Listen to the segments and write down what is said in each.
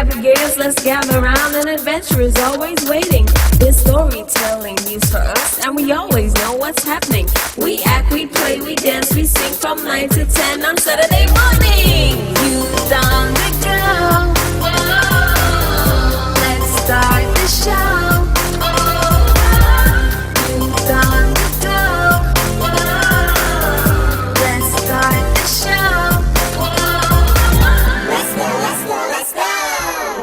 navigators, let's gather round. An adventure is always waiting. There's storytelling news for us, and we always know what's happening. We act, we play, we dance, we sing from 9 to 10 on Saturday morning. Youth on the go. Whoa. Let's start the show. Youth on the go. Whoa. Let's start the show. Whoa. Let's go, let's go, let's go.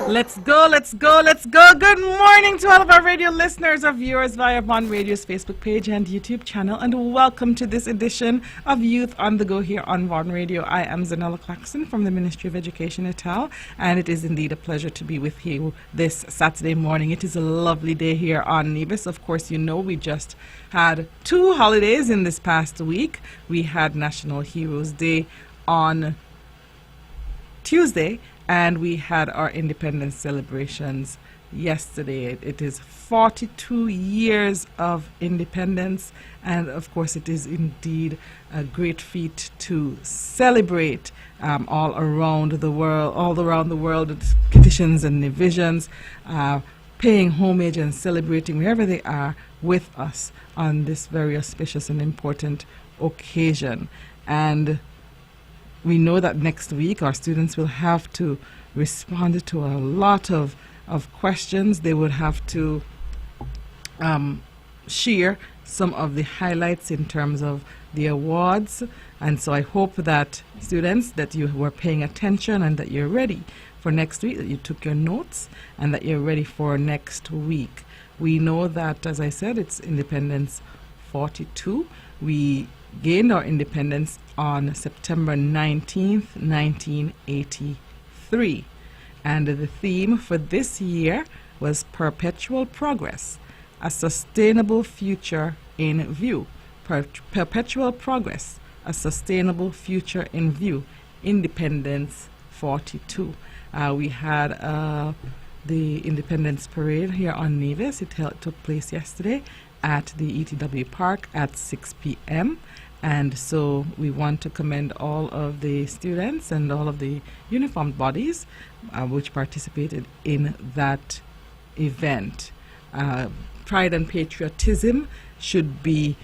Let's go, let's go, let's go. Good morning to all of our radio listeners, our viewers via Bond Radio's Facebook page and YouTube channel, and welcome to this edition of Youth on the Go here on Bond Radio. I am Zahnela Claxton from the Ministry of Education et al., and it is indeed a pleasure to be with you this Saturday morning. It is a lovely day here on Nevis. Of course, you know we just had 2 holidays in this past week. We had National Heroes Day on Tuesday, and we had our independence celebrations yesterday. It is 42 years of independence, and of course it is indeed a great feat to celebrate all around the world, with petitions and divisions, paying homage and celebrating wherever they are with us on this very auspicious and important occasion. And we know that next week our students will have to respond to a lot of questions. They would have to share some of the highlights in terms of the awards. And so I hope that students, that you were paying attention and that you're ready for next week, that you took your notes and that you're ready for next week. We know that, as I said, it's Independence 42. We gained our independence on September 19th, 1983. And the theme for this year was Perpetual Progress, a Sustainable Future in View. Perpetual Progress, a Sustainable Future in View, Independence 42. We had the Independence Parade here on Nevis. It took place yesterday at the ETW Park at 6 p.m. And so we want to commend all of the students and all of the uniformed bodies which participated in that event. Pride and patriotism should be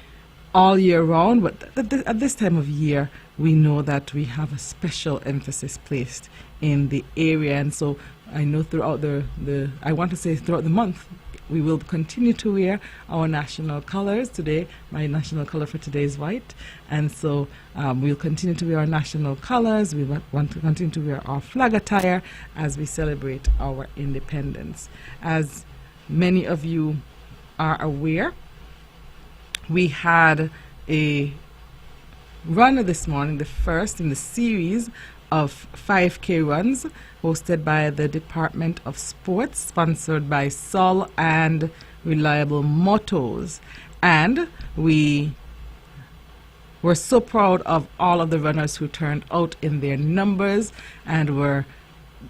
all year round, but at this time of year, we know that we have a special emphasis placed in the area. And so I know throughout throughout the month, we will continue to wear our national colors. Today, my national color for today is white. And so we'll continue to wear our national colors. We want to continue to wear our flag attire as we celebrate our independence. As many of you are aware, we had a run this morning, the first in the series of 5K runs hosted by the Department of Sports, sponsored by Sol and Reliable Motors. And we were so proud of all of the runners who turned out in their numbers and were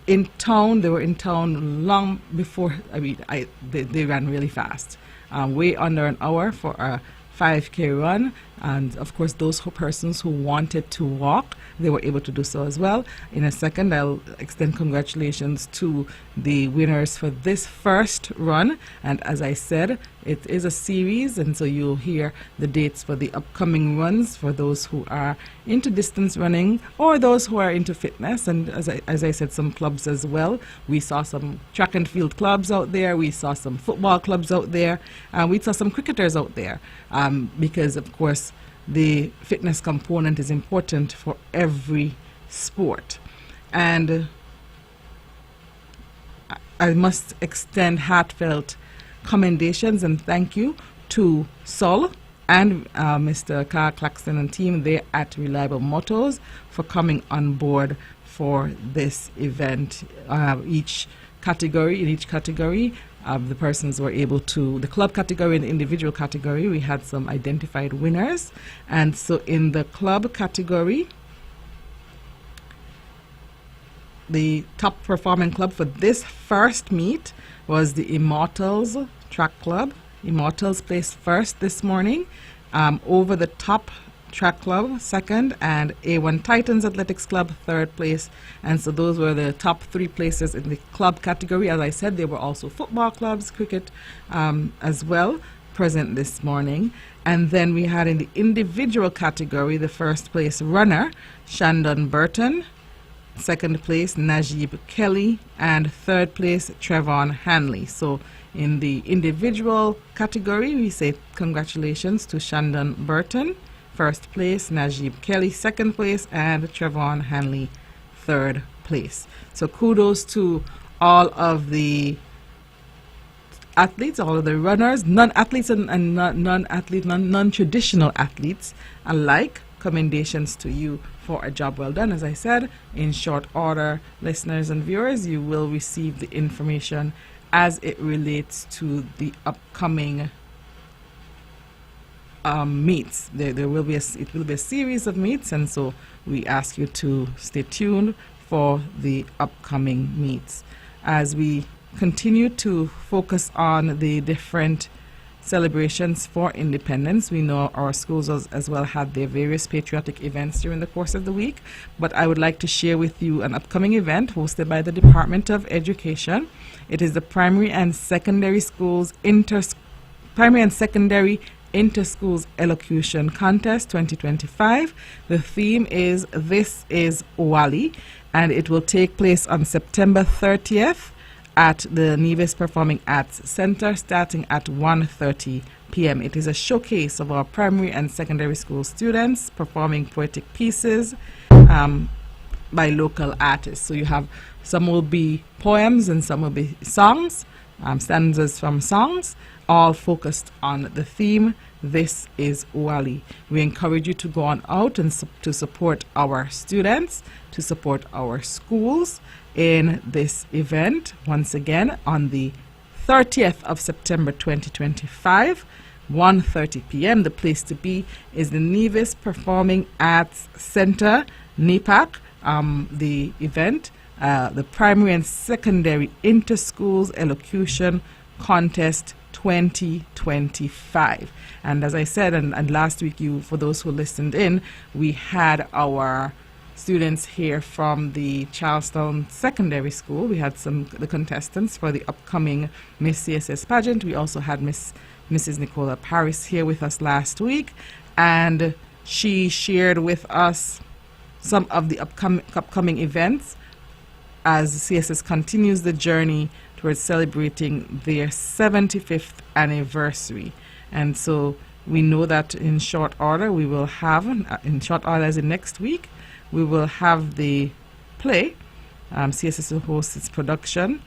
in town. They were in town long before, they ran really fast, way under an hour for a 5K run. And of course those persons who wanted to walk, they were able to do so as well. In a second, I'll extend congratulations to the winners for this first run. And as I said, it is a series, and so you'll hear the dates for the upcoming runs for those who are into distance running or those who are into fitness. And as I said, some clubs as well. We saw some track and field clubs out there. We saw some football clubs out there. We saw some cricketers out there because, of course, the fitness component is important for every sport. And I must extend heartfelt commendations and thank you to Sol and Mr. Carl Claxton and team there at Reliable Motors for coming on board for this event. In each category, the persons were able to, the club category and the individual category, we had some identified winners. And so in the club category, the top performing club for this first meet was the Immortals Track Club. Immortals placed first this morning. Over the top Track Club, second, and A1 Titans Athletics Club, third place. And so those were the top 3 places in the club category. As I said, there were also football clubs, cricket as well, present this morning. And then we had in the individual category, the first place runner, Shandon Burton, second place, Najib Kelly, and third place, Trevon Hanley. So in the individual category, we say congratulations to Shandon Burton, first place, Najib Kelly, second place, and Trevon Hanley, third place. So kudos to all of the athletes, all of the runners, non-athletes and non-traditional athletes alike. Commendations to you for a job well done. As I said, in short order, listeners and viewers, you will receive the information as it relates to the upcoming meets. There will be it will be a series of meets, and so we ask you to stay tuned for the upcoming meets as we continue to focus on the different celebrations for independence. We know our schools as well had their various patriotic events during the course of the week, but I would like to share with you an upcoming event hosted by the Department of Education. It is the Primary and Secondary Inter-Schools Elocution Contest 2025. The theme is This is Wali, and it will take place on September 30th at the Nevis Performing Arts Center starting at 1:30 p.m. It is a showcase of our primary and secondary school students performing poetic pieces by local artists. So you have, some will be poems and some will be songs, stanzas from songs, all focused on the theme, This is Wali. We encourage you to go on out and to support our students, to support our schools in this event. Once again, on the 30th of September 2025, 1:30 p.m. The place to be is the Nevis Performing Arts Center, NEPAC. The event, the Primary and Secondary Inter-Schools Elocution Contest 2025. And as I said, and last week, for those who listened in, we had our students here from the Charlestown Secondary School. We had the contestants for the upcoming Miss CSS pageant. We also had Mrs. Nicola Paris here with us last week, and she shared with us some of the upcoming events as CSS continues the journey towards celebrating their 75th anniversary. And so we know that in short order, we will have, in short order as in next week, we will have the play. CSS will host its production,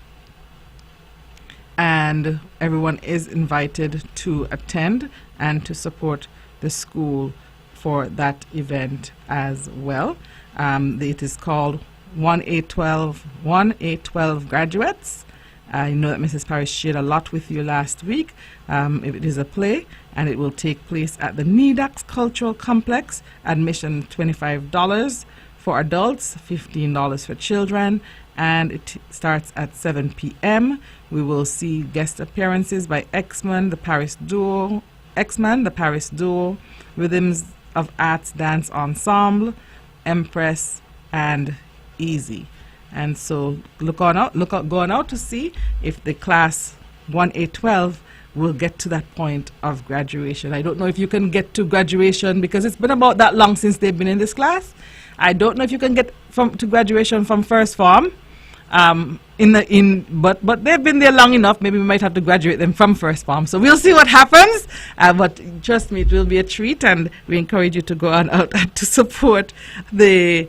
and everyone is invited to attend and to support the school for that event as well. It is called 1-812 Graduates. I know that Mrs. Parrish shared a lot with you last week. It is a play, and it will take place at the NEDAX Cultural Complex. Admission $25 for adults, $15 for children, and it starts at 7 p.m. We will see guest appearances by X-Man, the Paris Duo, Rhythms of Arts Dance Ensemble, Empress, and Easy. And so go on out to see if the class 1-812 will get to that point of graduation. I don't know if you can get to graduation because it's been about that long since they've been in this class. I don't know if you can get to graduation from first form. But they've been there long enough. Maybe we might have to graduate them from first form. So we'll see what happens. But trust me, it will be a treat, and we encourage you to go on out to support the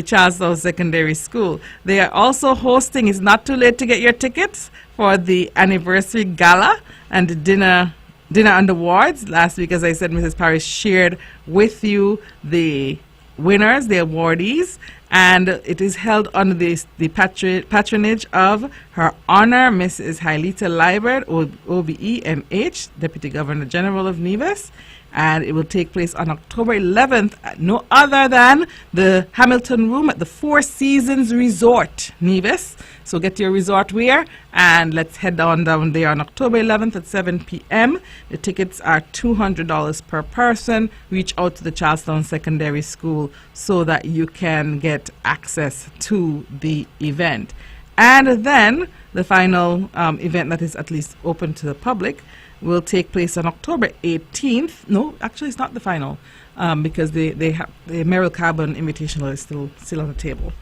Charlestown Secondary School. They are also hosting, it's not too late to get your tickets for the anniversary gala and dinner and awards. Last week, as I said, Mrs. Parrish shared with you the winners, the awardees, and it is held under the patronage of Her Honor Mrs. Hailita Liebert, OBE, MH, Deputy Governor General of Nevis, and it will take place on October 11th at no other than the Hamilton Room at the Four Seasons Resort, Nevis. So get your resort wear and let's head on down there on October 11th at 7 p.m. The tickets are $200 per person. Reach out to the Charlestown Secondary School so that you can get access to the event. And then the final event that is at least open to the public will take place on October 18th. No, actually it's not the final because they have the Merrill Carbon Invitational is still on the table.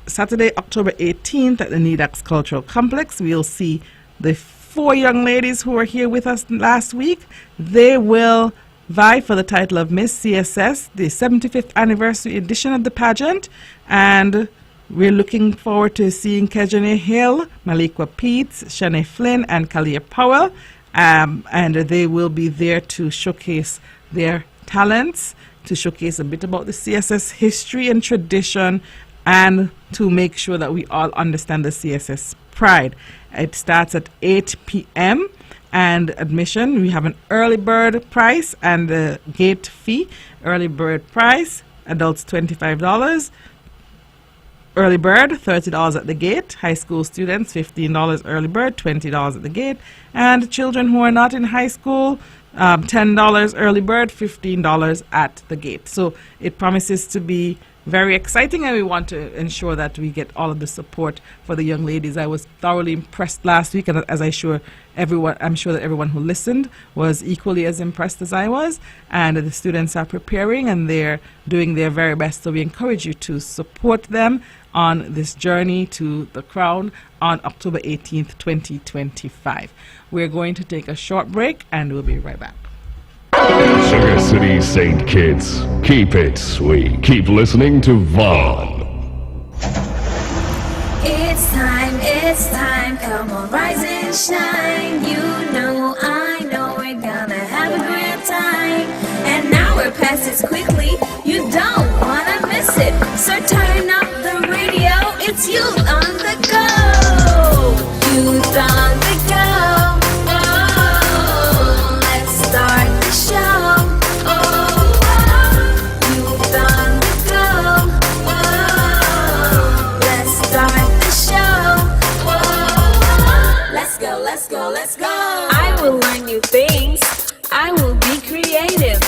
Saturday, October 18th at the NEDAX Cultural Complex, we'll see the 4 young ladies who were here with us last week. They will vie for the title of Miss CSS, the 75th anniversary edition of the pageant, and we're looking forward to seeing Kejane Hill, Malikwa Peets, Shanae Flynn, and Kalia Powell, and they will be there to showcase their talents, to showcase a bit about the CSS history and tradition, and to make sure that we all understand the CSS pride. It starts at 8 p.m. and admission, we have an early bird price and the gate fee. Early bird price, adults $25. Early bird, $30 at the gate. High school students, $15 early bird, $20 at the gate. And children who are not in high school, $10 early bird, $15 at the gate. So it promises to be very exciting, and we want to ensure that we get all of the support for the young ladies. I was thoroughly impressed last week, and I'm sure that everyone who listened was equally as impressed as I was. And the students are preparing and they're doing their very best. So we encourage you to support them on this journey to the crown on October 18th, 2025. We're going to take a short break and we'll be right back. Sugar City St. Kitts, keep it sweet. Keep listening to Vaughn. It's time, come on, rise and shine. You know, I know we're gonna have a great time. And now we're past it quickly, you don't wanna miss it. So turn up the radio, it's Youth on the Go. Youth on the Go. Oh, let's start the show. Oh, Youth on the Go. Oh, let's start the show. Oh, let's go. I will learn new things. I will be creative.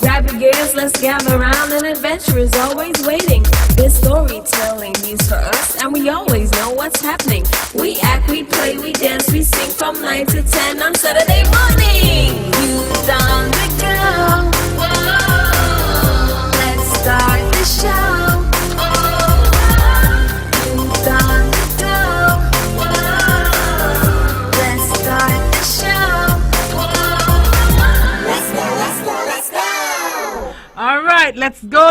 Grab your gears, let's gather around. An adventure is always waiting. There's storytelling news for us, and we always know what's happening. We act, we play, we dance, we sing from 9 to 10 on Saturday morning. Youth on the go. Whoa, let's start the show. Youth on the go. Whoa, let's start the show. Let's go. All right, let's go.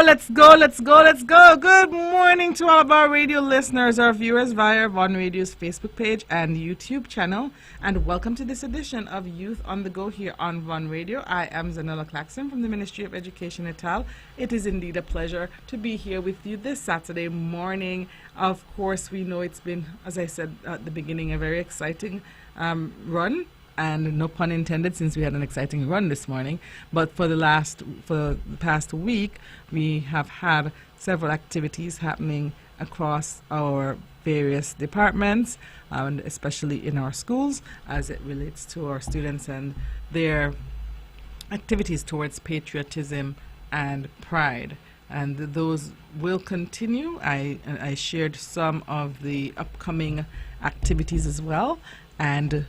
Good morning to all of our radio listeners, our viewers via Vaughn Radio's Facebook page and YouTube channel, and welcome to this edition of Youth on the Go here on Vaughn Radio. I am Zahnela Claxton from the Ministry of Education Natal. It is indeed a pleasure to be here with you this Saturday morning. Of course, we know it's been, as I said at the beginning, a very exciting run. And no pun intended, since we had an exciting run this morning. But for the past week, we have had several activities happening across our various departments, and especially in our schools, as it relates to our students and their activities towards patriotism and pride. And those will continue. I shared some of the upcoming activities as well, and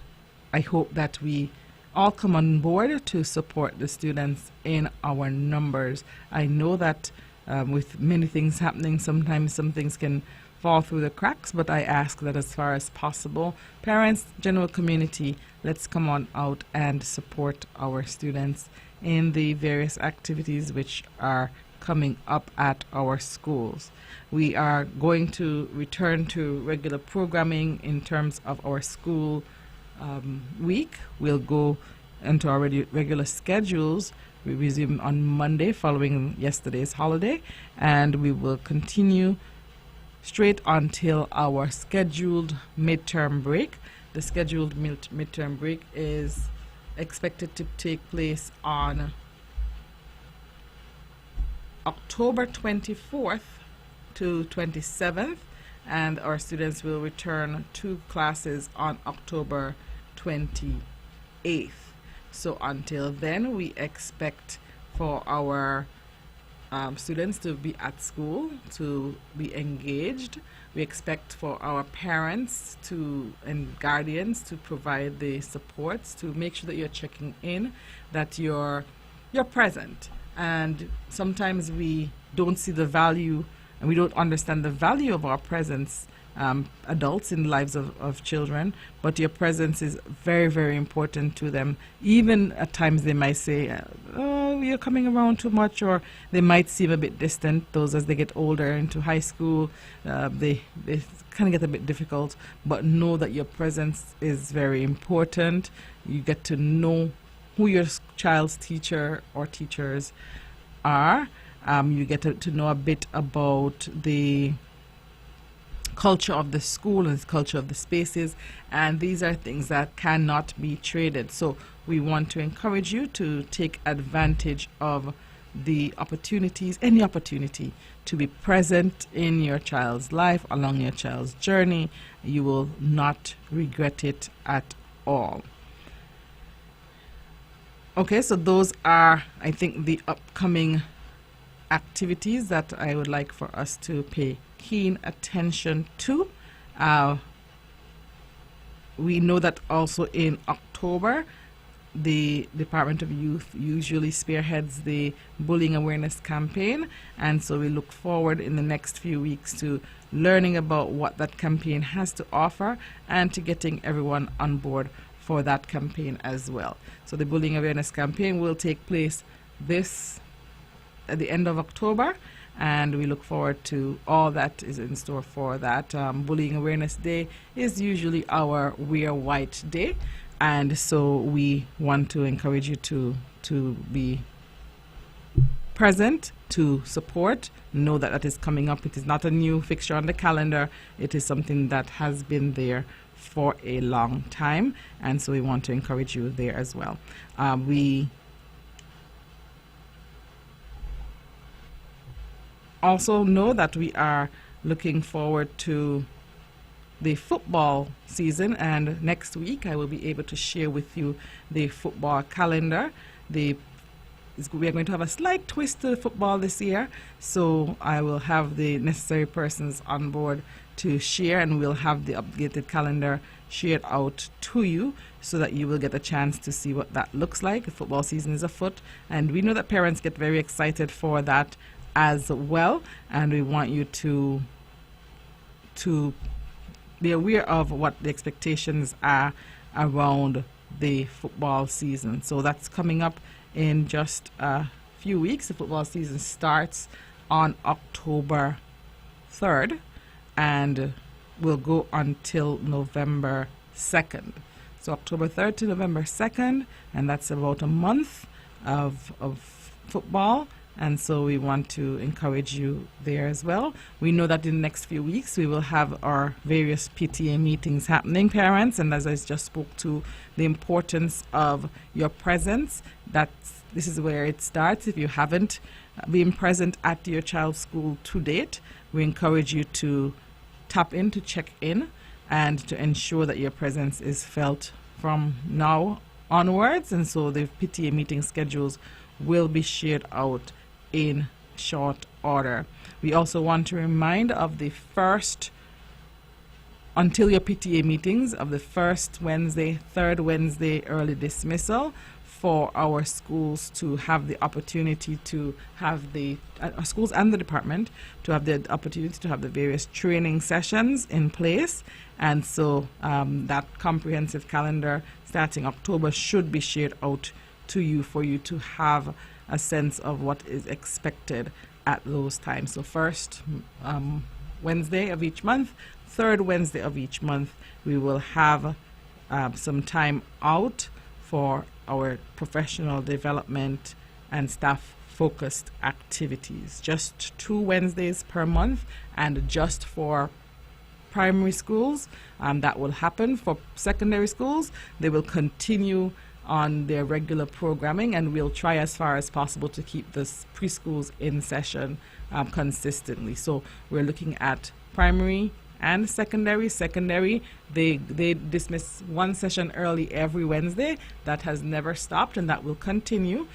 I hope that we all come on board to support the students in our numbers. I know that with many things happening, sometimes some things can fall through the cracks, but I ask that as far as possible, parents, general community, let's come on out and support our students in the various activities which are coming up at our schools. We are going to return to regular programming in terms of our school week. We'll go into our regular schedules. We resume on Monday following yesterday's holiday, and we will continue straight until our scheduled midterm break. The scheduled midterm break is expected to take place on October 24th to 27th, and our students will return to classes on October 28th. So until then, we expect for our students to be at school, to be engaged. We expect for our parents and guardians to provide the supports, to make sure that you're checking in, that you're present. And sometimes we don't see the value and we don't understand the value of our presence, adults in the lives of children, but your presence is very, very important to them. Even at times they might say, oh, you're coming around too much, or they might seem a bit distant. Those as they get older into high school, they kind of get a bit difficult, but know that your presence is very important. You get to know who your child's teacher or teachers are. You get to know a bit about the culture of the school and the culture of the spaces, and these are things that cannot be traded. So we want to encourage you to take advantage of the opportunities, any opportunity to be present in your child's life, along your child's journey. You will not regret it at all. Okay, so those are, I think, the upcoming activities that I would like for us to pay keen attention to. We know that also in October, the Department of Youth usually spearheads the bullying awareness campaign, and so we look forward in the next few weeks to learning about what that campaign has to offer and to getting everyone on board for that campaign as well. So the bullying awareness campaign will take place at the end of October, and we look forward to all that is in store for that. Bullying Awareness Day is usually our Wear White Day, and so we want to encourage you to be present, to support. Know that that is coming up. It is not a new fixture on the calendar. It is something that has been there for a long time, and so we want to encourage you there as well. We also know that we are looking forward to the football season, and next week I will be able to share with you the football calendar. We are going to have a slight twist to football this year, so I will have the necessary persons on board to share, and we'll have the updated calendar shared out to you so that you will get a chance to see what that looks like. The football season is afoot, and we know that parents get very excited for that as well, and we want you to be aware of what the expectations are around the football season. So that's coming up in just a few weeks. The football season starts on October 3rd and will go until November 2nd. So October 3rd to November 2nd, and that's about a month of football. And so we want to encourage you there as well. We know that in the next few weeks we will have our various PTA meetings happening, parents, and as I just spoke to the importance of your presence, this is where it starts. If you haven't been present at your child's school to date, we encourage you to tap in, to check in, and to ensure that your presence is felt from now onwards. And so the PTA meeting schedules will be shared out in short order. We also want to remind of the first, until your PTA meetings, of the first Wednesday, third Wednesday early dismissal for our schools to have the opportunity to have schools and the department to have the opportunity to have the various training sessions in place. And so that comprehensive calendar starting October should be shared out to you for you to have a sense of what is expected at those times. So first Wednesday of each month, third Wednesday of each month, we will have some time out for our professional development and staff focused activities. Just 2 Wednesdays per month, and just for primary schools that will happen. For secondary schools, they will continue on their regular programming, and we'll try as far as possible to keep this preschools in session consistently. So we're looking at primary and secondary. Secondary, they dismiss one session early every Wednesday. That has never stopped, and that will continue.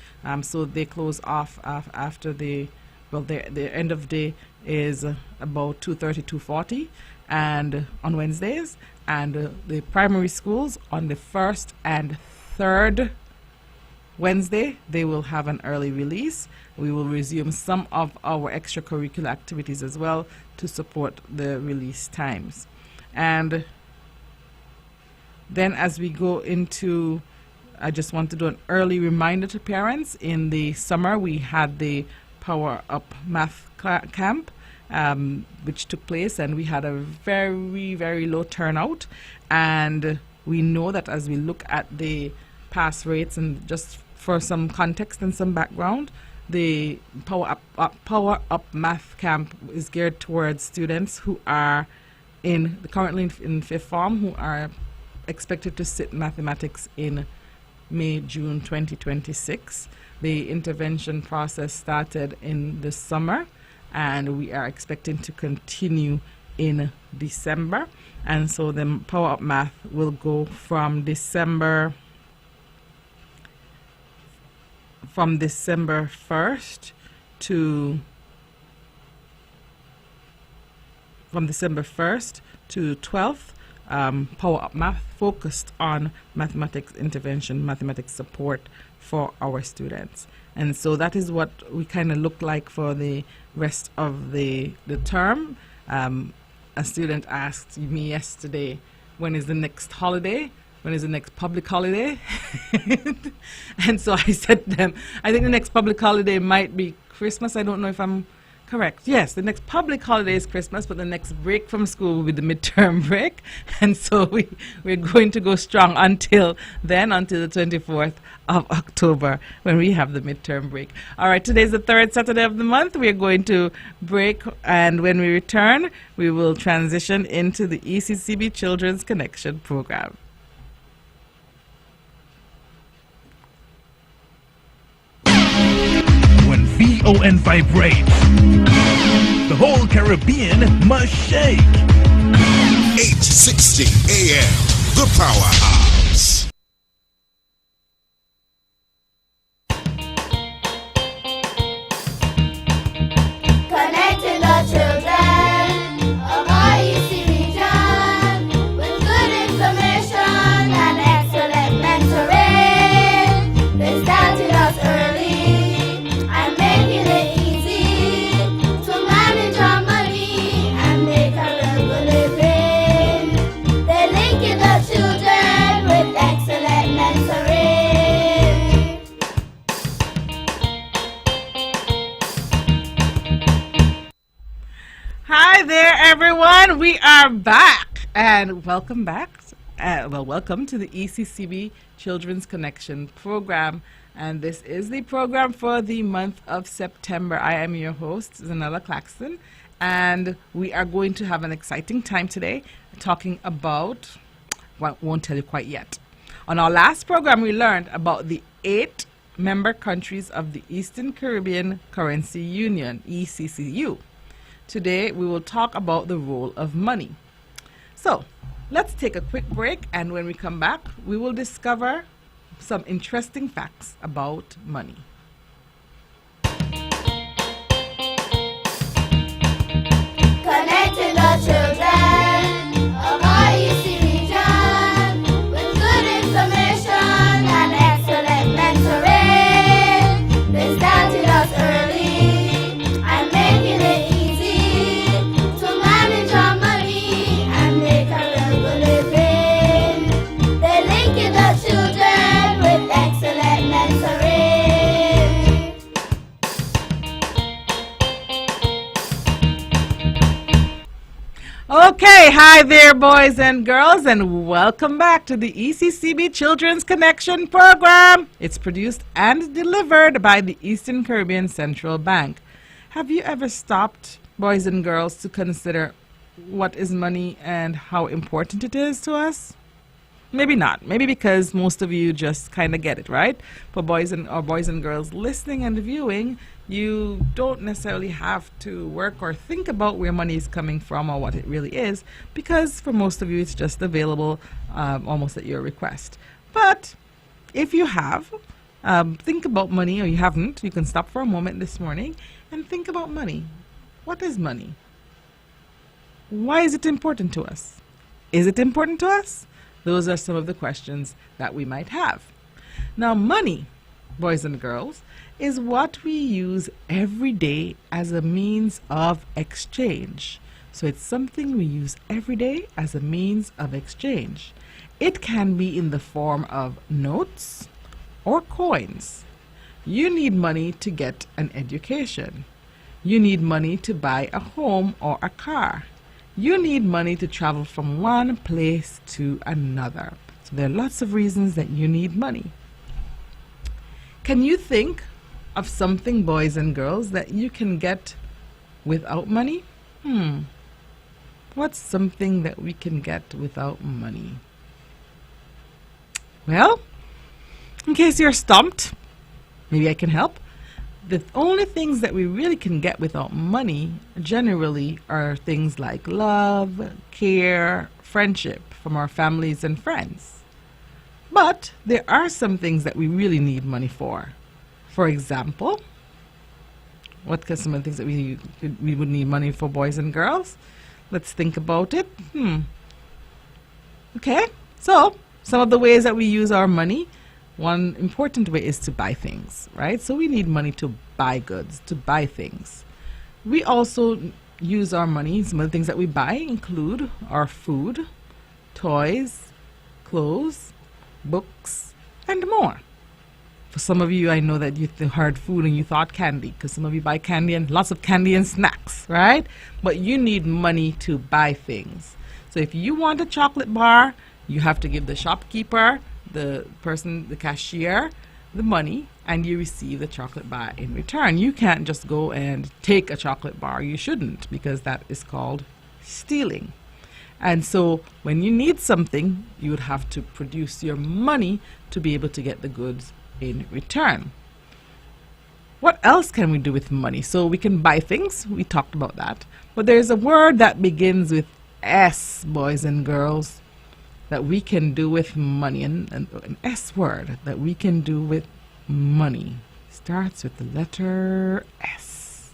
So they close off after the end of day is about 2:30, 2:40, and on Wednesdays, and the primary schools on the first and third Wednesday they will have an early release. We will resume some of our extracurricular activities as well to support the release times. And then as we go into, I just want to do an early reminder to parents. In the summer we had the Power Up Math Camp, which took place, and we had a very, very low turnout. And we know that as we look at the pass rates, and just for some context and some background, the Power Up Math Camp is geared towards students who are currently in fifth form, who are expected to sit mathematics in May, June 2026. The intervention process started in the summer, and we are expecting to continue in December. And so the Power Up Math will go from December 1st to 12th. Power Up Math focused on mathematics intervention, mathematics support for our students. And so that is what we kind of look like for the rest of the term. A student asked me yesterday, when is the next holiday? When is the next public holiday? And so I said to them, I think the next public holiday might be Christmas. I don't know if I'm correct. Yes, the next public holiday is Christmas, but the next break from school will be the midterm break. And so we're going to go strong until then, until the 24th of October, when we have the midterm break. All right, today's the third Saturday of the month. We're going to break, and when we return, we will transition into the ECCB Children's Connection program. When VON vibrates, the whole Caribbean must shake. 860 AM, the Powerhouse. Connecting the children of our EC region with good information and excellent mentoring. They started us early and making it easy to manage our money and make a regular living. They're linking the children with excellent mentoring. Hi there, everyone. We are back, and welcome back. Welcome to the ECCB Children's Connection program, and this is the program for the month of September. I am your host, Zahnela Claxton, and we are going to have an exciting time today talking about, well, won't tell you quite yet. On our last program, we learned about the 8 member countries of the Eastern Caribbean Currency Union, ECCU. Today, we will talk about the role of money. So, let's take a quick break, and when we come back, we will discover some interesting facts about money. Connecting the children of our EC region with good information and excellent mentoring. They started us early and making it easy to manage our money and make a regular living. They're linking the children with excellent mentoring. Okay, hi there, boys and girls, and welcome back to the ECCB Children's Connection program. It's produced and delivered by the Eastern Caribbean Central Bank. Have you ever stopped, boys and girls, to consider what is money and how important it is to us? Maybe not. Maybe because most of you just kind of get it, right? For boys and girls listening and viewing, you don't necessarily have to work or think about where money is coming from or what it really is, because for most of you it's just available almost at your request. But if you have, think about money, or you haven't, you can stop for a moment this morning and think about money. What is money? Why is it important to us? Is it important to us? Those are some of the questions that we might have. Now, money, boys and girls, is what we use every day as a means of exchange. So it's something we use every day as a means of exchange. It can be in the form of notes or coins. You need money to get an education. You need money to buy a home or a car. You need money to travel from one place to another. So there are lots of reasons that you need money. Can you think of something, boys and girls, that you can get without money? What's something that we can get without money? Well, in case you're stumped, maybe I can help. The only things that we really can get without money generally are things like love, care, friendship from our families and friends. But there are some things that we really need money for. For example, what are some of the things that we would need money for, boys and girls? Let's think about it. Okay, so some of the ways that we use our money. One important way is to buy things, right? So we need money to buy goods, to buy things. We also use our money. Some of the things that we buy include our food, toys, clothes, books, and more. For some of you, I know that you heard food and you thought candy, because some of you buy candy and lots of candy and snacks, right? But you need money to buy things. So if you want a chocolate bar, you have to give the shopkeeper, the person, the cashier, the money, and you receive the chocolate bar in return. You can't just go and take a chocolate bar. You shouldn't, because that is called stealing. And so when you need something, you would have to produce your money to be able to get the goods in return. What else can we do with money? So we can buy things. We talked about that. But there's a word that begins with S, boys and girls, that we can do with money, and an S word that we can do with money starts with the letter S.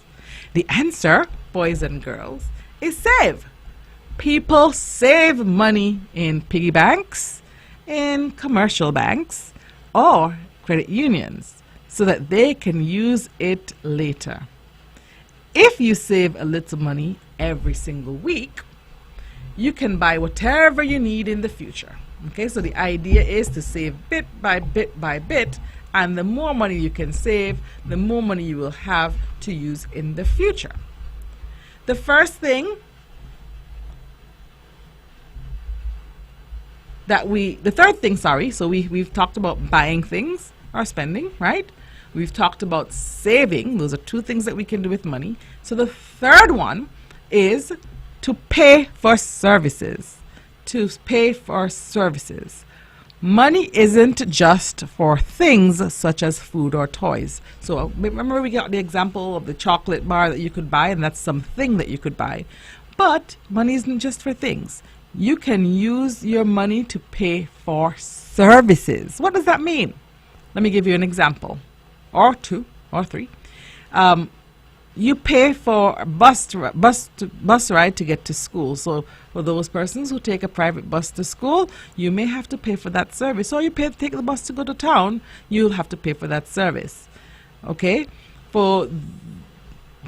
The answer, boys and girls, is save. People save money in piggy banks, in commercial banks, or credit unions so that they can use it later. If you save a little money every single week, you can buy whatever you need in the future. Okay, so the idea is to save bit by bit by bit, and the more money you can save, the more money you will have to use in the future. The third thing so we've talked about buying things or spending, right? We've talked about saving. Those are two things that we can do with money. So the third one is to pay for services. To pay for services. Money isn't just for things such as food or toys. So remember we got the example of the chocolate bar that you could buy, and that's something that you could buy. But money isn't just for things. You can use your money to pay for services. What does that mean? Let me give you an example, or two, or three. You pay for a bus ride to get to school. So for those persons who take a private bus to school, you may have to pay for that service. Or you take the bus to go to town, you'll have to pay for that service. Okay? For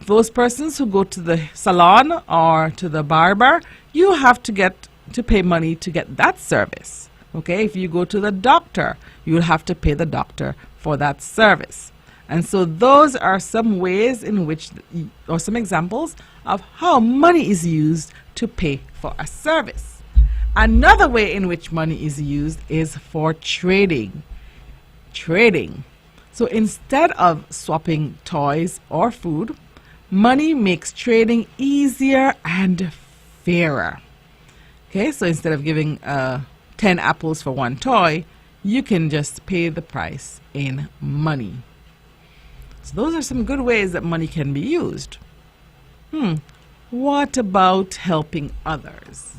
those persons who go to the salon or to the barber, you have to pay money to get that service. Okay? If you go to the doctor, you'll have to pay the doctor for that service. And so those are some ways in which, or some examples of how money is used to pay for a service. Another way in which money is used is for trading. Trading. So instead of swapping toys or food, money makes trading easier and fairer. Okay, so instead of giving a 10 apples for one toy, you can just pay the price in money. So those are some good ways that money can be used. What about helping others?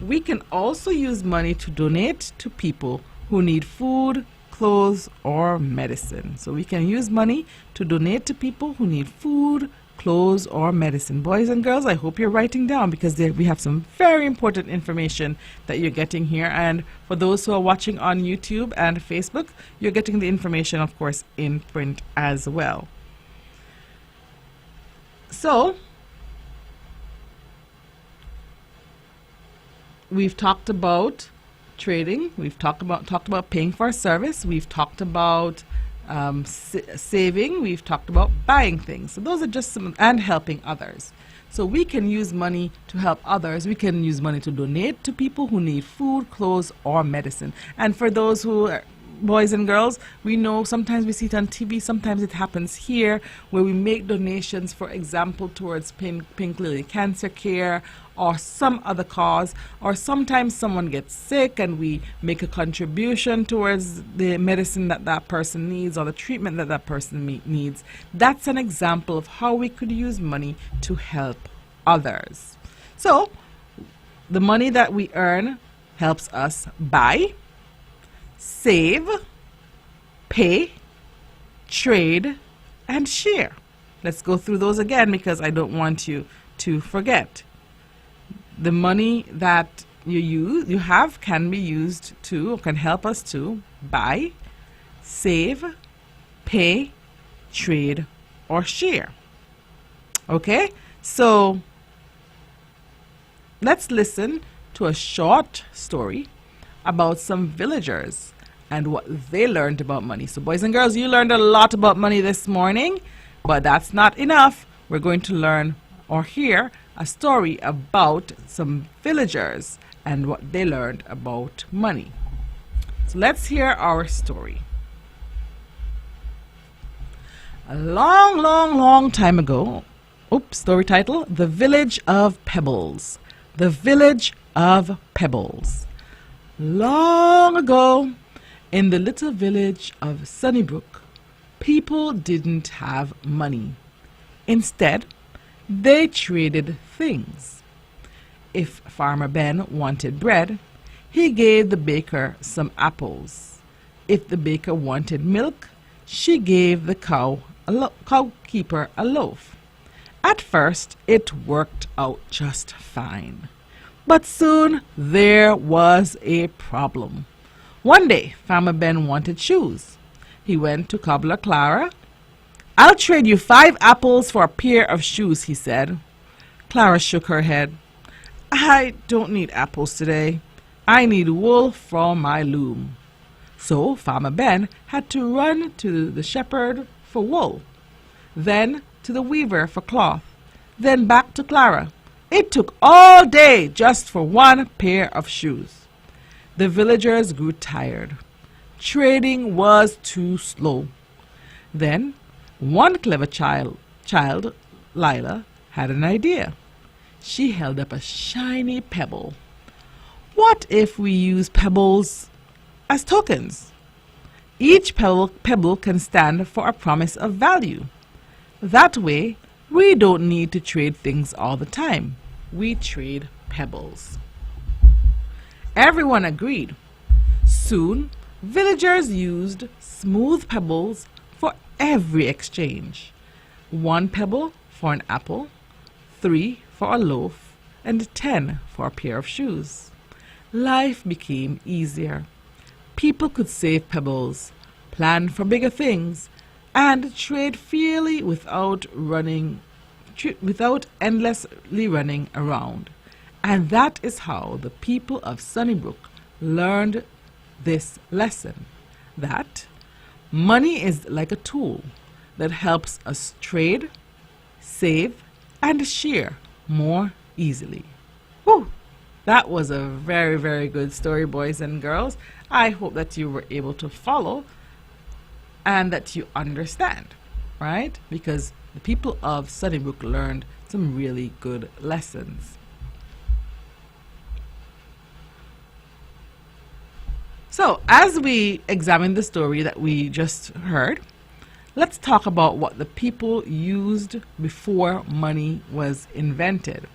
We can also use money to donate to people who need food, clothes, or medicine. So we can use money to donate to people who need food, clothes, or medicine. Boys and girls, I hope you're writing down, because we have some very important information that you're getting here. And for those who are watching on YouTube and Facebook, you're getting the information, of course, in print as well. So we've talked about trading. We've talked about paying for a service. We've talked about saving. We've talked about buying things. So those are just some, and helping others. So we can use money to help others. We can use money to donate to people who need food, clothes, or medicine. And for those who are boys and girls, we know sometimes we see it on TV, sometimes it happens here, where we make donations, for example, towards Pink Lily Cancer Care or some other cause, or sometimes someone gets sick and we make a contribution towards the medicine that that person needs or the treatment that that person needs. That's an example of how we could use money to help others. So the money that we earn helps us buy, save, pay, trade, and share. Let's go through those again, because I don't want you to forget. The money that you have can be used to, or can help us to buy, save, pay, trade, or share. Okay? So let's listen to a short story about some villagers and what they learned about money. So boys and girls, you learned a lot about money this morning, but that's not enough. We're going to learn or hear a story about some villagers and what they learned about money. So let's hear our story. A long, long, long time ago, story title, The Village of Pebbles. The Village of Pebbles. Long ago, in the little village of Sunnybrook, people didn't have money. Instead, they traded things. If Farmer Ben wanted bread, he gave the baker some apples. If the baker wanted milk, she gave the cowkeeper a loaf. At first, it worked out just fine. But soon there was a problem. One day, Farmer Ben wanted shoes. He went to Cobbler Clara. "I'll trade you 5 apples for a pair of shoes," he said. Clara shook her head. "I don't need apples today. I need wool for my loom." So Farmer Ben had to run to the shepherd for wool, then to the weaver for cloth, then back to Clara. It took all day just for one pair of shoes. The villagers grew tired. Trading was too slow. Then one clever child, Lila, had an idea. She held up a shiny pebble. "What if we use pebbles as tokens? Each pebble can stand for a promise of value. That way, we don't need to trade things all the time. We trade pebbles." Everyone agreed. Soon, villagers used smooth pebbles for every exchange. 1 pebble for an apple, 3 for a loaf, and 10 for a pair of shoes. Life became easier. People could save pebbles, plan for bigger things, and trade freely without endlessly running around. And that is how the people of Sunnybrook learned this lesson, that money is like a tool that helps us trade, save, and share more easily. Whew! That was a very, very good story, boys and girls. I hope that you were able to follow and that you understand, right? Because the people of Sunnybrook learned some really good lessons. So, as we examine the story that we just heard, let's talk about what the people used before money was invented.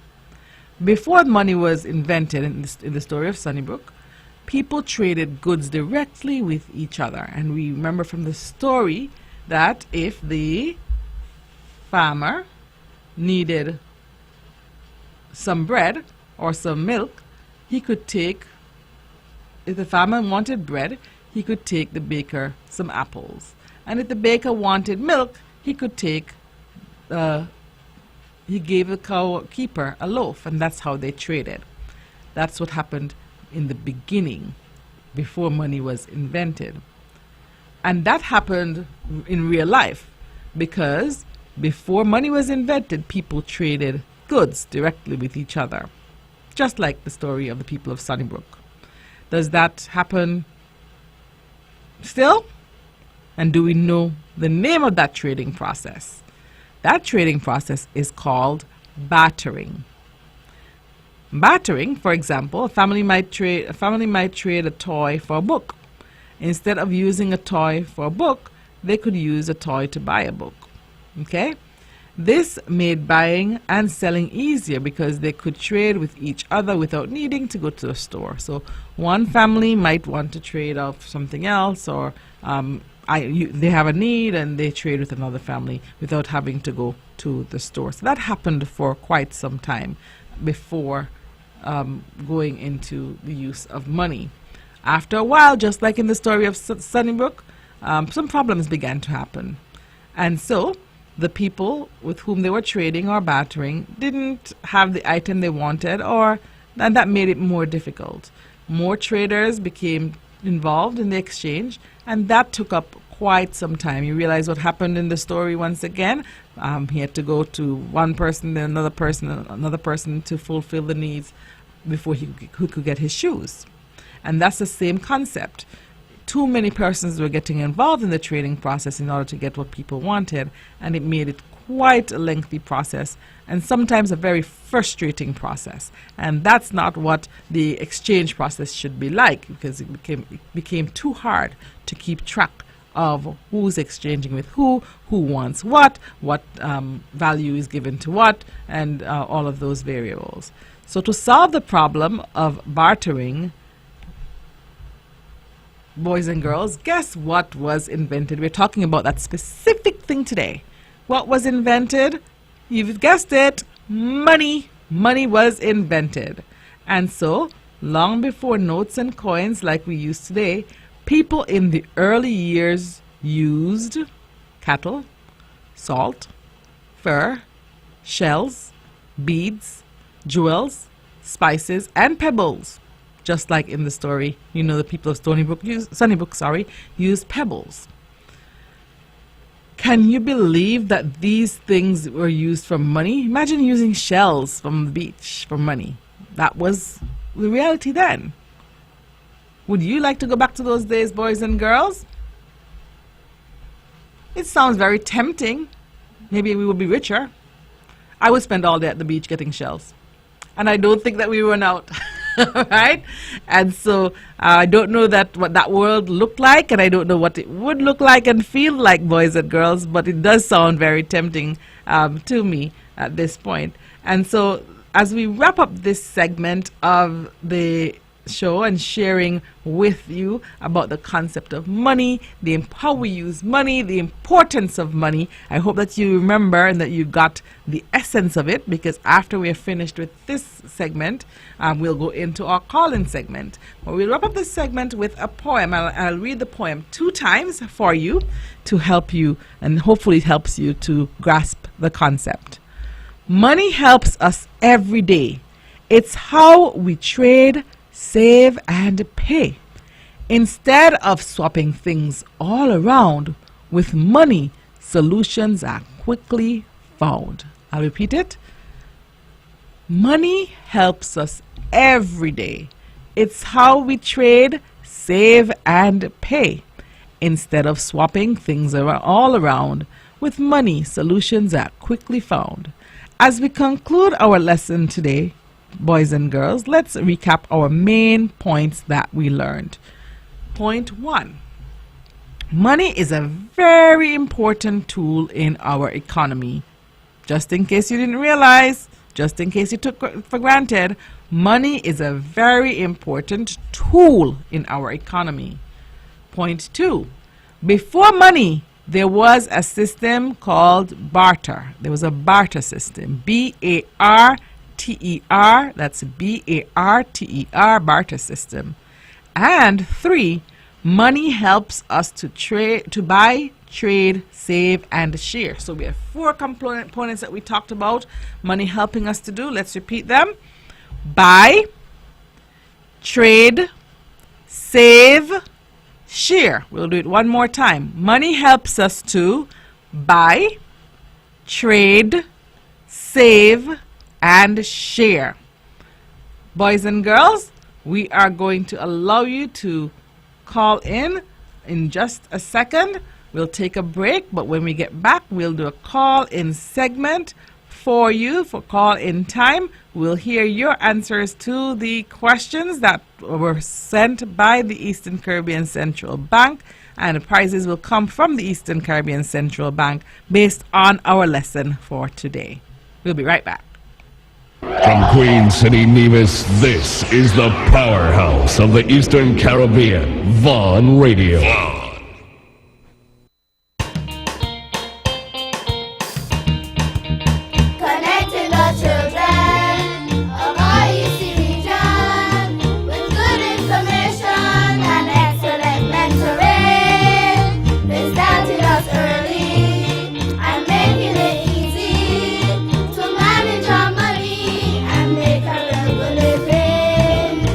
Before money was invented in the story of Sunnybrook, people traded goods directly with each other. And we remember from the story that if the farmer needed some bread or some milk, he could take, if the farmer wanted bread, he could take the baker some apples. And if the baker wanted milk, he could take, he gave the cow keeper a loaf, and that's how they traded. That's what happened in the beginning, before money was invented. And that happened in real life, because before money was invented, people traded goods directly with each other, just like the story of the people of Sunnybrook. Does that happen still? And do we know the name of that trading process? That trading process is called bartering. Bartering, for example, a family might trade a toy for a book. Instead of using a toy for a book, they could use a toy to buy a book. Okay? This made buying and selling easier because they could trade with each other without needing to go to a store. So one family might want to trade off something else, or they have a need and they trade with another family without having to go to the store. So that happened for quite some time before going into the use of money. After a while, just like in the story of Sunnybrook, some problems began to happen. And so the people with whom they were trading or bartering didn't have the item they wanted, and that made it more difficult. More traders became involved in the exchange, and that took up quite some time. You realize what happened in the story once again. He had to go to one person, then another person to fulfill the needs before he could get his shoes. And that's the same concept. Too many persons were getting involved in the trading process in order to get what people wanted, and it made it quite a lengthy process and sometimes a very frustrating process. And that's not what the exchange process should be like, because it became too hard to keep track of who's exchanging with who wants what value is given to what, and all of those variables. So to solve the problem of bartering, boys and girls, guess what was invented? We're talking about that specific thing today. What was invented? You've guessed it, money. Money was invented. And so, long before notes and coins like we use today, people in the early years used cattle, salt, fur, shells, beads, jewels, spices, and pebbles. Just like in the story, the people of Sunnybrook used pebbles. Can you believe that these things were used for money? Imagine using shells from the beach for money. That was the reality then. Would you like to go back to those days, boys and girls? It sounds very tempting. Maybe we would be richer. I would spend all day at the beach getting shells. And I don't think that we run out. Right? And so I don't know what that world looked like, and I don't know what it would look like and feel like, boys and girls, but it does sound very tempting to me at this point. And so as we wrap up this segment of the show and sharing with you about the concept of money, how we use money, the importance of money, I hope that you remember and that you got the essence of it, because after we are finished with this segment, we'll go into our call-in segment. But we'll wrap up this segment with a poem. I'll read the poem 2 times for you to help you, and hopefully it helps you to grasp the concept. Money helps us every day. It's how we trade, save, and pay. Instead of swapping things all around, with money, solutions are quickly found. I'll repeat it. Money helps us every day. It's how we trade, save, and pay. Instead of swapping things all around, with money, solutions are quickly found. As we conclude our lesson today, boys and girls, let's recap our main points that we learned. Point 1. Money is a very important tool in our economy. Just in case you didn't realize, just in case you took for granted, money is a very important tool in our economy. Point 2. Before money, there was a system called barter. There was a barter system. B-A-R-T-E-R. That's B-A-R-T-E-R, barter system. And 3. Money helps us to buy, trade, save, and share. So we have 4 components that we talked about. Money helping us to do. Let's repeat them. Buy, trade, save, share. We'll do it one more time. Money helps us to buy, trade, save, and share. Boys and girls, we are going to allow you to call in just a second. We'll take a break, but when we get back, we'll do a call-in segment for you for call-in time. We'll hear your answers to the questions that were sent by the Eastern Caribbean Central Bank, and the prizes will come from the Eastern Caribbean Central Bank based on our lesson for today. We'll be right back. From Queen City, Nevis, this is the powerhouse of the Eastern Caribbean, Vaughn Radio. Connecting the children of our EC region with good information and excellent mentoring. They started us early and making it easy to manage our money and make a real good living.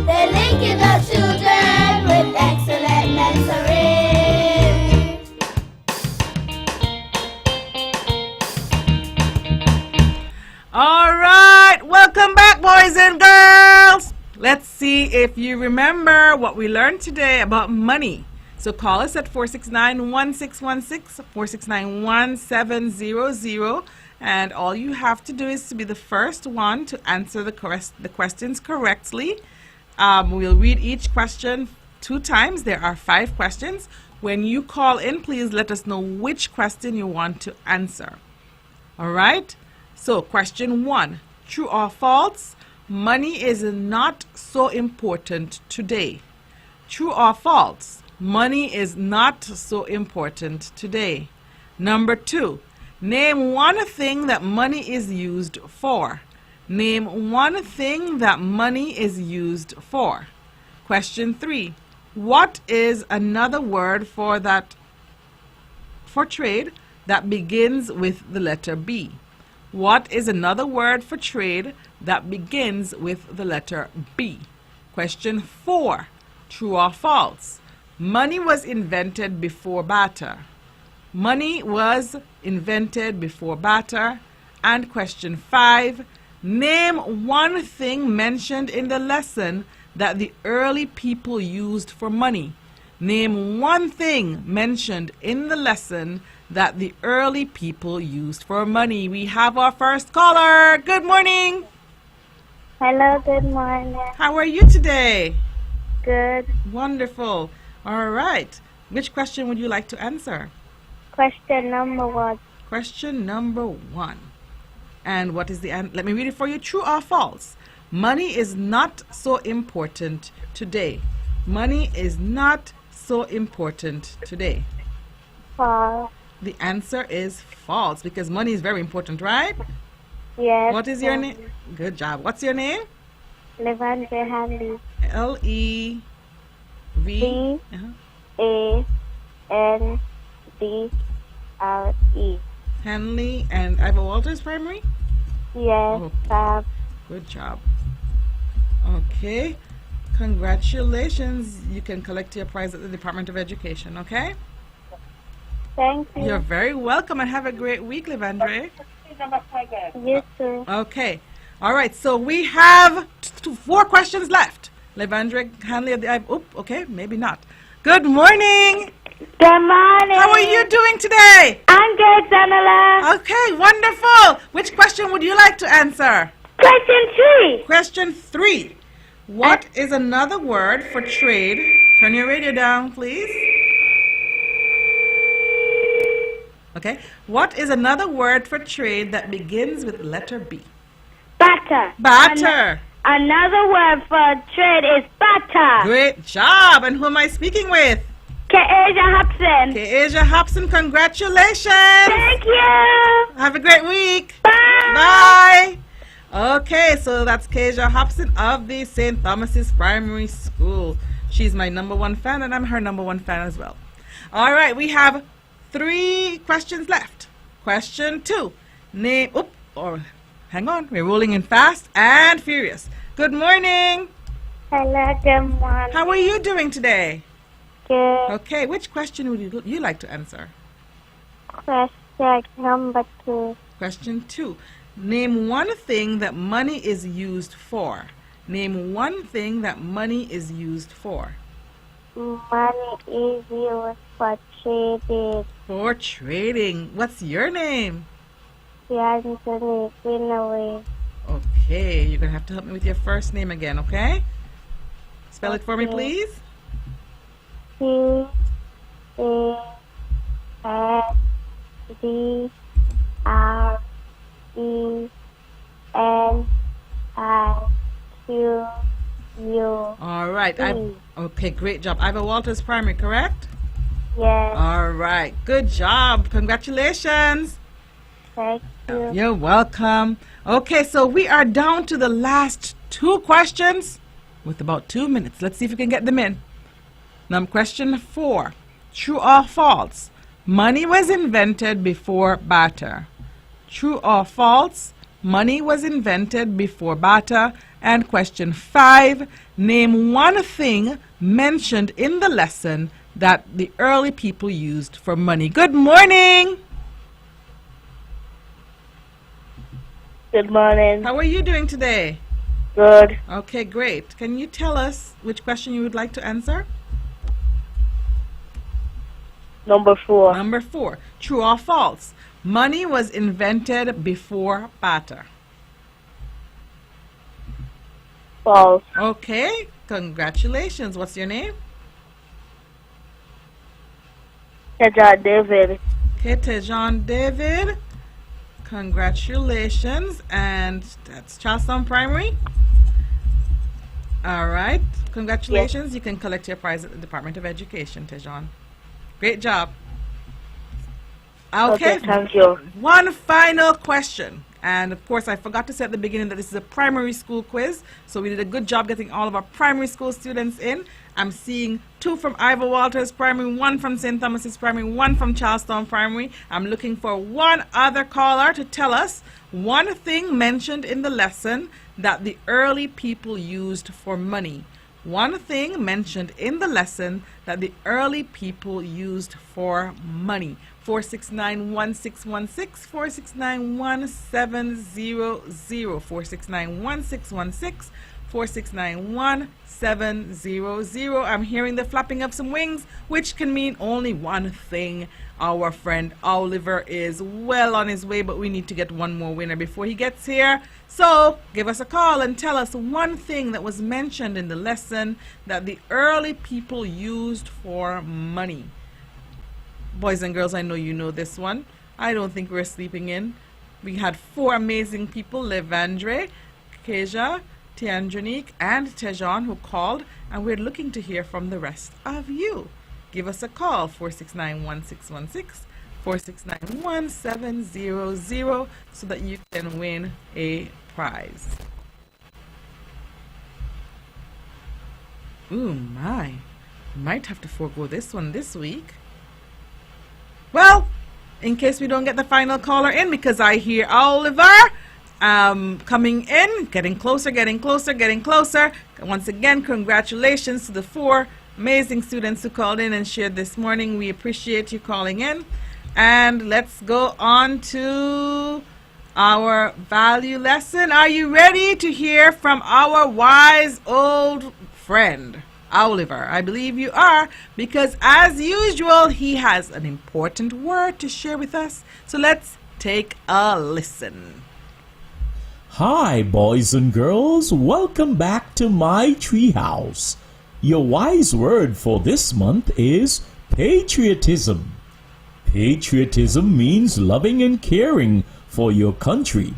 They're linking the children with excellent mentoring. All right, welcome back, boys and girls. Let's see if you remember what we learned today about money. So call us at 469-1616, 469-1700, and all you have to do is to be the first one to answer the questions correctly. We'll read each question 2 times. There are 5 questions. When you call in, please let us know which question you want to answer. All right? So, question 1, true or false? Money is not so important today. True or false? Money is not so important today. Number 2, name one thing that money is used for. Name one thing that money is used for. Question 3, what is another word for trade that begins with the letter B? What is another word for trade that begins with the letter B? Question 4, true or false? Money was invented before barter. Money was invented before barter. And question 5, name one thing mentioned in the lesson that the early people used for money. Name one thing mentioned in the lesson that the early people used for money. We have our first caller. Good morning. Hello, good morning. How are you today? Good. Wonderful. All right. Which question would you like to answer? Question number 1. Question number 1. And what is the answer? Let me read it for you. True or false? Money is not so important today. Money is not so important today. False. The answer is false because money is very important, right? Yes. What is your name? Good job. What's your name? Levante Hanley. L-E-V. C-A-N-D-R-E. Hanley and Ivor Walters Primary? Yes. Oh, good job. Okay. Congratulations. You can collect your prize at the Department of Education, okay? Thank you. You're very welcome and have a great week, Levandre. You too. Okay. All right. So we have 4 questions left. Levandre Hanley of the okay, maybe not. Good morning. Good morning. How are you doing today? I'm good, Zahnela. Okay, wonderful. Which question would you like to answer? Question 3. Question 3. What is another word for trade Turn your radio down, please. Okay. What is another word for trade that begins with letter B? Butter. Batter. Another word for trade is butter. Great job. And who am I speaking with? Asia Hobson. Okay, Asia Hobson, congratulations. Thank you. Have a great week. Bye. Bye. Okay, so that's Keisha Hobson of the St. Thomas's Primary School. She's my #1 fan, and I'm her #1 fan as well. All right, we have 3 questions left. Question 2. Hang on. We're rolling in fast and furious. Good morning. Hello, good morning. How are you doing today? Good. Okay, which question would you like to answer? Question number 2. Question 2. Name one thing that money is used for. Name one thing that money is used for. Money is used for trading. For trading. What's your name? Anthony Greenaway. Okay, you're going to have to help me with your first name again, okay? Spell it for me, please. CADRENIQ. All right. Okay, great job. Ivor Walters Primary, correct? Yes. All right. Good job. Congratulations. Thank you. You're welcome. Okay, so we are down to the last 2 questions with about 2 minutes. Let's see if we can get them in. Now, question 4. True or false? Money was invented before barter. True or false? Money was invented before barter. And question 5. Name one thing mentioned in the lesson that the early people used for money. Good morning. Good morning. How are you doing today? Good. Okay, great. Can you tell us which question you would like to answer? Number 4. Number 4. True or false? Money was invented before barter. False. Okay, congratulations. What's your name? Teja David. Okay, Tejan David. Congratulations. And that's Charleston Primary. All right. Congratulations. Yes. You can collect your prize at the Department of Education, Tejan. Great job. Okay, thank you. One final question. And of course, I forgot to say at the beginning that this is a primary school quiz. So we did a good job getting all of our primary school students in. I'm seeing 2 from Ivor Walters Primary, 1 from St. Thomas's Primary, 1 from Charlestown Primary. I'm looking for one other caller to tell us one thing mentioned in the lesson that the early people used for money. One thing mentioned in the lesson that the early people used for money. 469-1616, 469-1700, 469-1616, 469-1700. I'm hearing the flapping of some wings, which can mean only one thing. Our friend Oliver is well on his way, but we need to get one more winner before he gets here. So give us a call and tell us one thing that was mentioned in the lesson that the early people used for money. Boys and girls, I know you know this one. I don't think we're sleeping in. We had 4 amazing people, Levandre, Keja, Tiandronique, and Tejan, who called, and we're looking to hear from the rest of you. Give us a call, 469-1616, 469-1700, so that you can win a prize. Ooh, my. Might have to forego this one this week. Well, in case we don't get the final caller in, because I hear Oliver coming in, getting closer, getting closer, getting closer. Once again, congratulations to the 4 amazing students who called in and shared this morning. We appreciate you calling in. And let's go on to our value lesson. Are you ready to hear from our wise old friend, Oliver? I believe you are, because as usual, he has an important word to share with us. So let's take a listen. Hi, boys and girls. Welcome back to my treehouse. Your wise word for this month is patriotism. Patriotism means loving and caring for your country,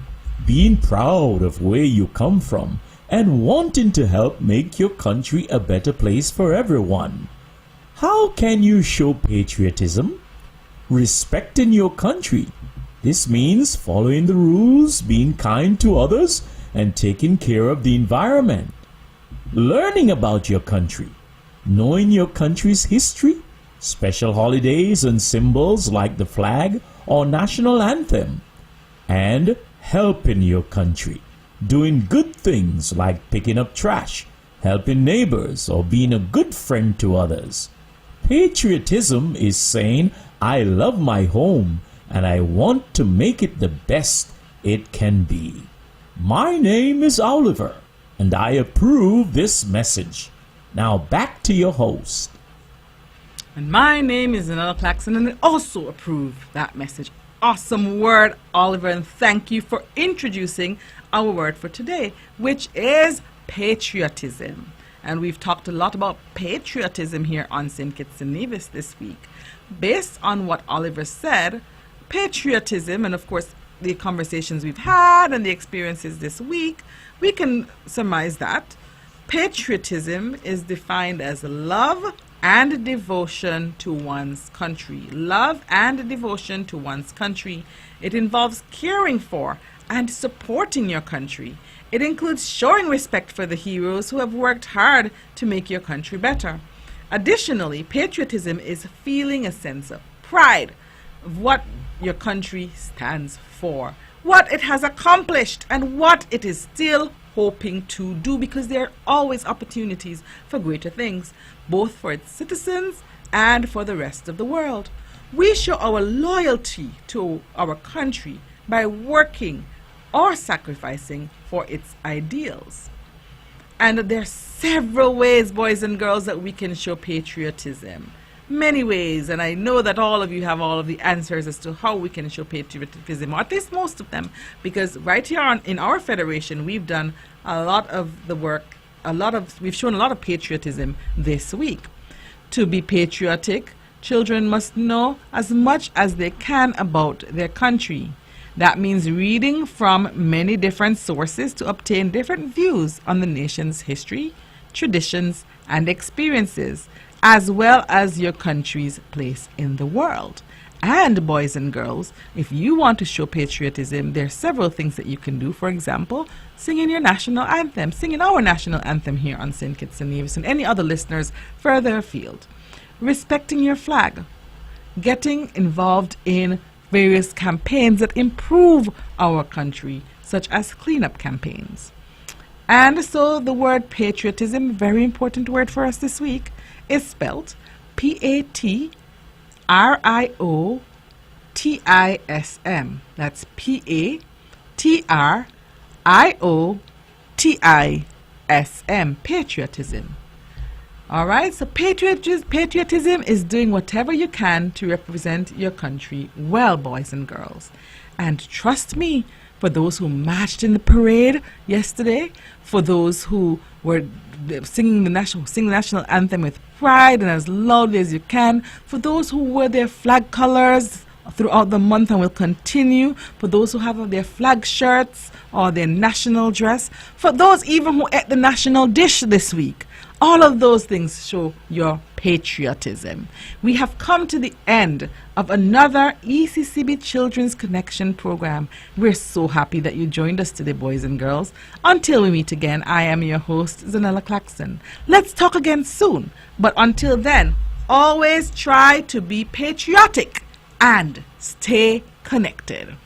being proud of where you come from, and wanting to help make your country a better place for everyone. How can you show patriotism? Respecting your country. This means following the rules, being kind to others, and taking care of the environment. Learning about your country. Knowing your country's history, special holidays and symbols like the flag or national anthem. And helping your country. Doing good things like picking up trash, helping neighbors, or being a good friend to others. Patriotism is saying, I love my home and I want to make it the best it can be. My name is Oliver and I approve this message. Now back to your host. And my name is Zahnela Claxton, and I also approve that message. Awesome word, Oliver, and thank you for introducing our word for today, which is patriotism. And we've talked a lot about patriotism here on St. Kitts and Nevis this week. Based on what Oliver said, patriotism, and of course the conversations we've had and the experiences this week, we can surmise that patriotism is defined as love and devotion to one's country. Love and devotion to one's country. It involves caring for and supporting your country. It includes showing respect for the heroes who have worked hard to make your country better. Additionally, patriotism is feeling a sense of pride of what your country stands for, what it has accomplished, and what it is still hoping to do, because there are always opportunities for greater things, both for its citizens and for the rest of the world. We show our loyalty to our country by working or sacrificing for its ideals. And there are several ways, boys and girls, that we can show patriotism. Many ways, and I know that all of you have all of the answers as to how we can show patriotism, or at least most of them, because right here in our federation, we've done a lot of the work, we've shown a lot of patriotism this week. To be patriotic, children must know as much as they can about their country. That means reading from many different sources to obtain different views on the nation's history, traditions, and experiences, as well as your country's place in the world. And boys and girls, if you want to show patriotism, there are several things that you can do. For example, singing your national anthem, singing our national anthem here on St. Kitts and Nevis and any other listeners further afield. Respecting your flag, getting involved in various campaigns that improve our country, such as cleanup campaigns. And so the word patriotism, very important word for us this week, is spelled Patriotism. That's Patriotism, patriotism. All right, so patriotism is doing whatever you can to represent your country well, boys and girls. And trust me, for those who marched in the parade yesterday, for those who were singing the national anthem with pride and as loudly as you can, for those who wear their flag colors throughout the month and will continue, for those who have their flag shirts or their national dress, for those even who ate the national dish this week. All of those things show your patriotism. We have come to the end of another ECCB Children's Connection program. We're so happy that you joined us today, boys and girls. Until we meet again, I am your host, Zahnela Claxton. Let's talk again soon. But until then, always try to be patriotic and stay connected.